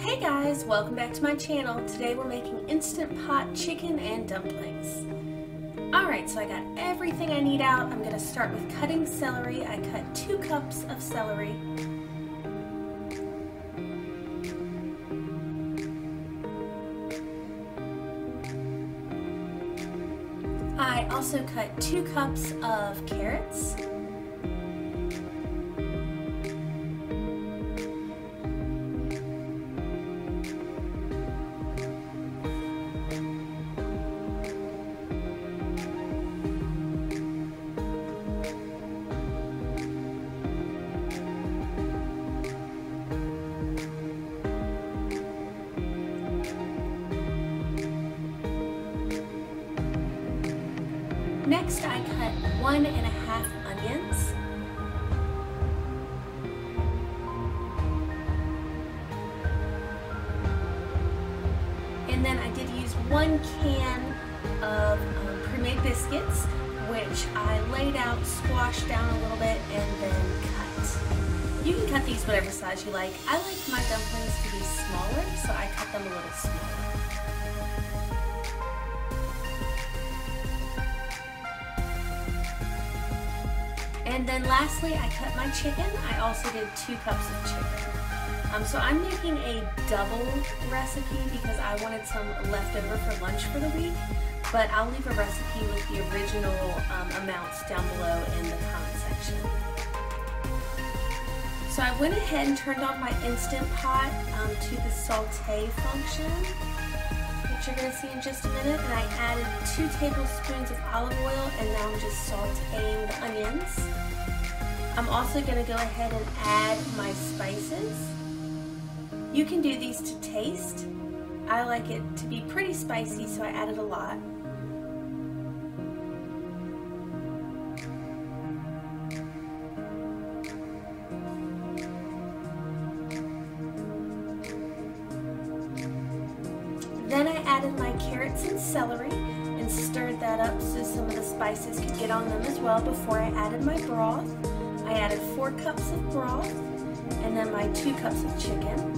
Hey guys, welcome back to my channel. Today we're making Instant Pot chicken and dumplings. Alright, so I got everything I need out. I'm going to start with cutting celery. I cut 2 cups of celery. I also cut 2 cups of carrots. Next, I cut 1½ onions. And then I did use 1 can of pre-made biscuits, which I laid out, squashed down a little bit, and then cut. You can cut these whatever size you like. I like my dumplings to be smaller, so I cut them a little smaller. And then lastly, I cut my chicken. I also did 2 cups of chicken. So I'm making a double recipe because I wanted some leftover for lunch for the week, but I'll leave a recipe with the original amounts down below in the comment section. So I went ahead and turned on my Instant Pot to the saute function, which you're going to see in just a minute, and I added 2 tablespoons of olive oil, and now I'm just sauteing the onions. I'm also going to go ahead and add my spices. You can do these to taste. I like it to be pretty spicy, so I added a lot. Then I added my carrots and celery and stirred that up so some of the spices could get on them as well before I added my broth. I added 4 cups of broth and then my 2 cups of chicken.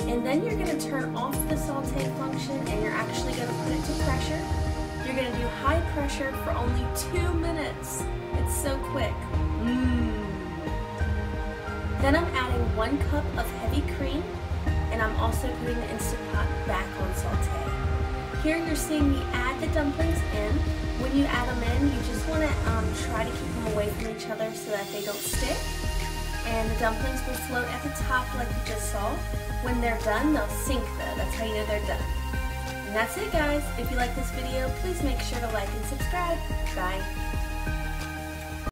And then you're going to turn off the saute function and you're actually going to put it to pressure. You're going to do high pressure for only 2 minutes. It's so quick. Then I'm adding 1 cup of heavy cream, and I'm also putting the Instant Pot back on saute. Here you're seeing me add the dumplings in. When you add them in, you just want to try to keep them away from each other so that they don't stick. And the dumplings will float at the top like you just saw. When they're done, they'll sink though. That's how you know they're done. And that's it, guys. If you like this video, please make sure to like and subscribe. Bye.